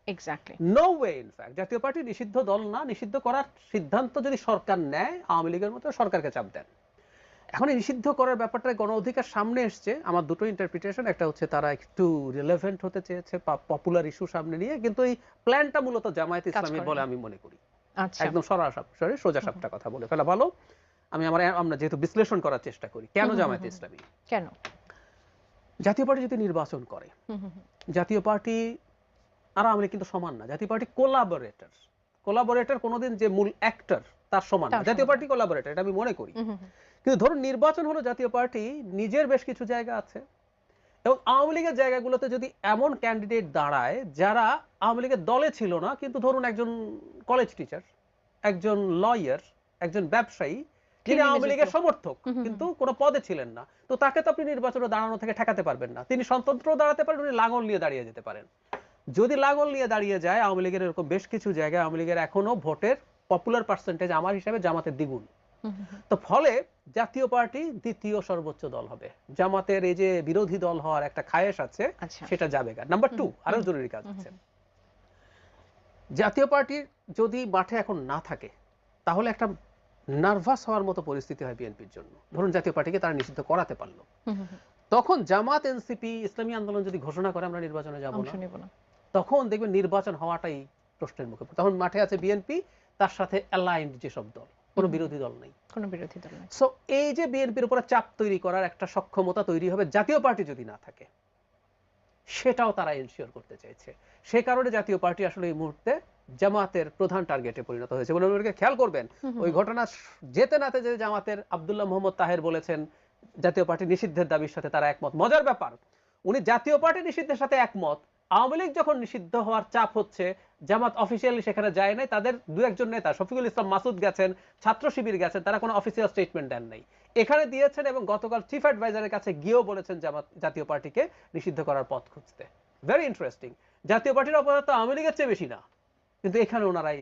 Exactly. No way in fact জাতীয় party নিষিদ্ধ দল না, নিষিদ্ধ করার সিদ্ধান্ত যদি সরকার নেয় আওয়ামী লীগের মতো সরকারকে চাপ দেন। এখন এই নিষিদ্ধ করার ব্যাপারটা গণ অধিকার সামনে এসছে, আমার দুটো ইন্টারপ্রিটেশন, একটা হচ্ছে তারা একটু রিলেভেন্ট হতে চেয়েছে পপুলার ইস্যু সামনে নিয়ে, কিন্তু এই প্ল্যানটা মূলত জামায়াত কাজ ইসলামীর বলে করেনি। আমি মনে করি। আচ্ছা। একদম সরাসরি সোজা হুম, হুম। সাপটা কথা বলে ফেলা ভালো। আমরা যেহেতু বিশ্লেষণ করার চেষ্টা করি কেন হুম, হুম, হুম, জামায়াত হুম। ইসলামী, কেন? জাতীয় পার্টি যদি নির্বাচন করে, হুম, হুম, হুম। জাতীয় পার্টি আর আওয়ামী লীগ কিন্তু সমান না, জাতীয় পার্টি কোলাবোরেটর। কোলাবোরেটর কোনোদিন যে মূল অ্যাক্টর তার সমান না, তাও জাতীয় সমান না। পার্টি কোলাবোরেটর, এটা আমি মনে করি। হুম, হুম, হুম। কিন্তু ধরুন নির্বাচন হলো, জাতীয় পার্টি নিজের বেশ কিছু জায়গা আছে এবং আওয়ামী লীগের জায়গাগুলোতে যদি এমন ক্যান্ডিডেট দাঁড়ায় যারা আওয়ামী লীগের দলে ছিল না, কিন্তু ধরুন একজন কলেজ টিচার, একজন লয়ার, একজন ব্যবসায়ী যিনি ফিল্মি আওয়ামী মেজের লীগের লোক। সমর্থক হুম, হুম, হুম, কিন্তু হুম। কোনো পদে ছিলেন না, তো তাকে তো আপনি নির্বাচনে দাঁড়ানো থেকে ঠেকাতে পারবেন না। তিনি স্বতন্ত্র দাঁড়াতে পারেন, উনি লাঙল নিয়ে দাঁড়িয়ে যেতে পারেন। যদি লাঙল নিয়ে দাঁড়িয়ে যায় আওয়ামী লীগের এরকম বেশ কিছু জায়গায় আওয়ামী লীগের এখনো ভোটের পপুলার পার্সেন্টেজ আমার হিসাবে জামাতের দ্বিগুণ। হুম, হুম, হুম। তো ফলে জাতীয় পার্টি দ্বিতীয় সর্বোচ্চ দল হবে। জামাতের এই যে বিরোধী দল হওয়ার একটা খায়েশ আছে, আচ্ছা। সেটা যাবে গা। নাম্বার হুম, টু, হুম, আরো হুম, জরুরি কাজ হুম, হুম, আছে। হুম। জাতীয় পার্টির যদি মাঠে এখন না থাকে, তাহলে একটা নার্ভাস হওয়ার মতো পরিস্থিতি হয় বিএনপির জন্য। ধরুন জাতীয় পার্টিকে তারা নিষিদ্ধ করাতে পারলো, হুম, হুম, হুম। তখন জামাত, এনসিপি, ইসলামী আন্দোলন যদি ঘোষণা করে আমরা নির্বাচনে যাব অংশ না, নিব না। তখন দেখবেন নির্বাচন হওয়াটাই প্রশ্নের মুখে পড়ে। তখন মাঠে আছে বিএনপি, তার সাথে অ্যালাইন্ড যেসব দল, হুম, কোনো হুম, হুম। বিরোধী দল নেই। কোনো বিরোধী দল নয়। সো এই যে বিএনপির উপরে চাপ তৈরি করার একটা সক্ষমতা তৈরি হবে জাতীয় পার্টি যদি না থাকে, সেটাও তারা এনশিওর করতে চাইছে। সে কারণে জাতীয় পার্টি আসলে এই মুহূর্তে জামাতের প্রধান টার্গেটে পরিণত হয়েছে। মানে ওনাকে খেয়াল করবেন, হুম, হুম, ওই হুম। ঘটনা যেতে নাতে যে জামাতের আব্দুল্লাহ মোহাম্মদ তাহের বলেছেন জাতীয় পার্টি নিষিদ্ধের দাবির সাথে তারা একমত। মজার ব্যাপার, উনি জাতীয় পার্টি নিষিদ্ধের সাথে একমত, আওয়ামী লীগ যখন নিষিদ্ধ হওয়ার চাপ হচ্ছে জামাত অফিসিয়ালি সেখানে যায় নাই। তাদের দু একজন নেতা, শফিকুল ইসলাম মাসুদ গেছেন, ছাত্র শিবির গেছেন, তারা কোনো অফিসিয়াল স্টেটমেন্ট দেন নাই, এখানে দিয়েছেন এবং গতকাল চিফ অ্যাডভাইজারের কাছে গিয়েও বলেছেন জাতীয় পার্টিকে নিষিদ্ধ করার পথ খুঁজতে। Very interesting. জাতীয় পার্টির অপরাধ তো আওয়ামী লীগের চেয়ে বেশি না, কিন্তু এখানে ওনারাই